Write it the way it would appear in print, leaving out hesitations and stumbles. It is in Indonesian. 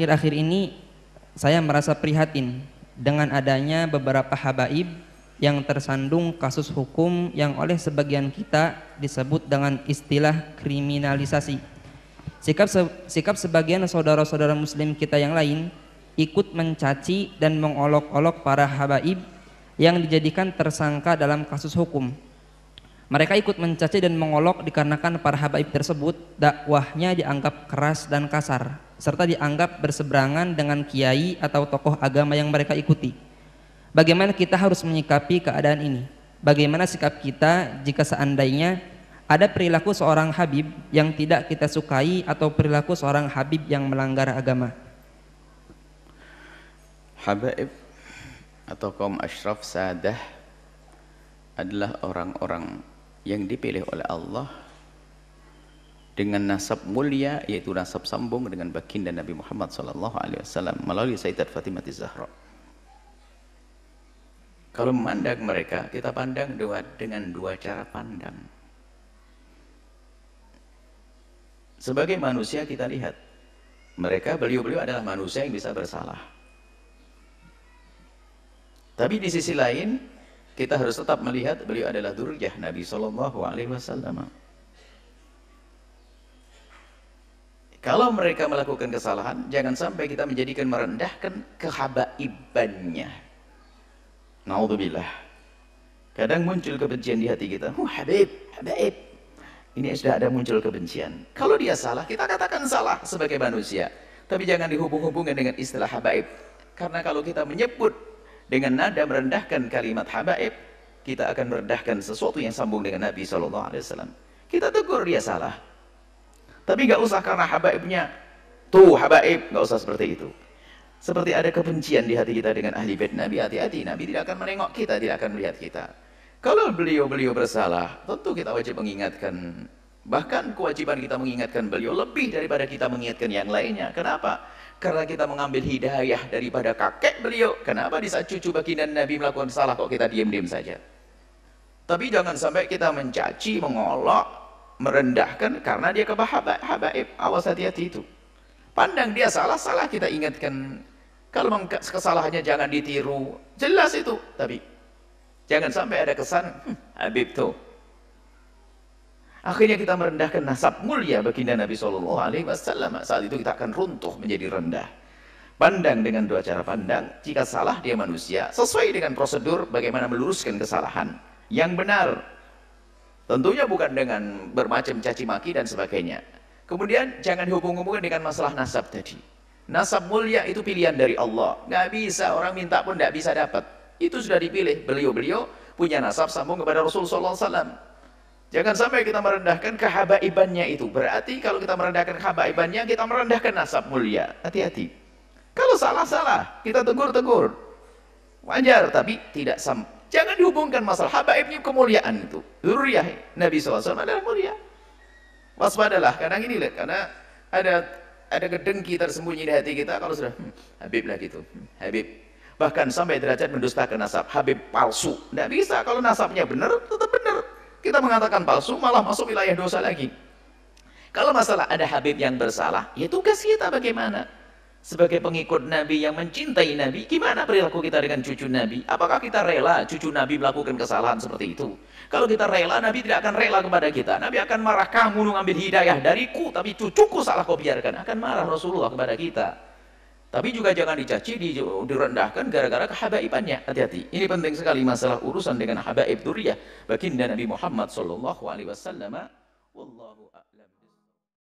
akhir-akhir ini saya merasa prihatin dengan adanya beberapa habaib yang tersandung kasus hukum yang oleh sebagian kita disebut dengan istilah kriminalisasi. Sikap sebagian saudara-saudara muslim kita yang lain ikut mencaci dan mengolok-olok para habaib yang dijadikan tersangka dalam kasus hukum. Mereka ikut mencaci dan mengolok dikarenakan para habaib tersebut dakwahnya dianggap keras dan kasar, serta dianggap berseberangan dengan kiai atau tokoh agama yang mereka ikuti. Bagaimana kita harus menyikapi keadaan ini? Bagaimana sikap kita jika seandainya ada perilaku seorang habib yang tidak kita sukai atau perilaku seorang habib yang melanggar agama? Habaib atau kaum asyraf sadah adalah orang-orang yang dipilih oleh Allah dengan nasab mulia, yaitu nasab sambung dengan baginda Nabi Muhammad SAW melalui Sayyidat Fatimah Zahra. Kalau memandang mereka, kita pandang dengan dua cara pandang. Sebagai manusia kita lihat mereka, beliau-beliau adalah manusia yang bisa bersalah. Tapi di sisi lain kita harus tetap melihat beliau adalah dzurriyyah Nabi SAW. Kalau mereka melakukan kesalahan, jangan sampai kita menjadikan merendahkan kehabaibannya. Naudzubillah. Kadang muncul kebencian di hati kita. Habib, habaib. Ini sudah ada muncul kebencian. Kalau dia salah, kita katakan salah sebagai manusia. Tapi jangan dihubung-hubungkan dengan istilah habaib. Karena kalau kita menyebut dengan nada merendahkan kalimat habaib, kita akan merendahkan sesuatu yang sambung dengan Nabi SAW. Kita tegur dia salah. Tapi nggak usah karena habaibnya, tuh habaib, nggak usah seperti itu. Seperti ada kebencian di hati kita dengan ahli bait Nabi, hati-hati, Nabi tidak akan menengok kita, tidak akan melihat kita. Kalau beliau-beliau bersalah, tentu kita wajib mengingatkan. Bahkan kewajiban kita mengingatkan beliau lebih daripada kita mengingatkan yang lainnya. Kenapa? Karena kita mengambil hidayah daripada kakek beliau. Kenapa di saat cucu baginda Nabi melakukan salah kok kita diam-diam saja? Tapi jangan sampai kita mencaci, mengolok, merendahkan karena dia habaib. Awas, hati-hati itu. Pandang dia salah kita ingatkan. Kalau kesalahannya jangan ditiru, jelas itu. Tapi jangan sampai ada kesan habib tuh. Akhirnya kita merendahkan nasab mulia baginda Nabi SAW. Saat itu kita akan runtuh menjadi rendah. Pandang dengan dua cara pandang. Jika salah dia manusia, sesuai dengan prosedur bagaimana meluruskan kesalahan yang benar. Tentunya bukan dengan bermacam caci maki dan sebagainya. Kemudian jangan dihubung-hubungkan dengan masalah nasab tadi. Nasab mulia itu pilihan dari Allah. Nggak bisa, orang minta pun nggak bisa dapat. Itu sudah dipilih. Beliau-beliau punya nasab sambung kepada Rasulullah SAW. Jangan sampai kita merendahkan kehabaibannya itu. Berarti kalau kita merendahkan kehabaibannya, kita merendahkan nasab mulia. Hati-hati. Kalau salah-salah, kita tegur-tegur. Wajar, tapi tidak jangan dihubungkan masalah habaibnya kemuliaan itu. Dzurriyyah Nabi SAW adalah mulia. Waspadalah, kadang ini lihat, karena ada kedengki tersembunyi di hati kita kalau sudah habib lah gitu. Habib. Bahkan sampai derajat mendustakan nasab. Habib palsu. Tidak bisa, kalau nasabnya benar, tetap benar. Kita mengatakan palsu, malah masuk wilayah dosa lagi. Kalau masalah ada habib yang bersalah, ya tugas kita bagaimana? Sebagai pengikut Nabi yang mencintai Nabi, gimana perilaku kita dengan cucu Nabi? Apakah kita rela cucu Nabi melakukan kesalahan seperti itu? Kalau kita rela, Nabi tidak akan rela kepada kita. Nabi akan marah, kamu mengambil hidayah dariku, tapi cucuku salah kau biarkan. Akan marah Rasulullah kepada kita. Tapi juga jangan dicaci, direndahkan gara-gara kehabaibannya. Hati-hati. Ini penting sekali masalah urusan dengan habaib dzurriyyah baginda Nabi Muhammad SAW. Wallahu a'lam.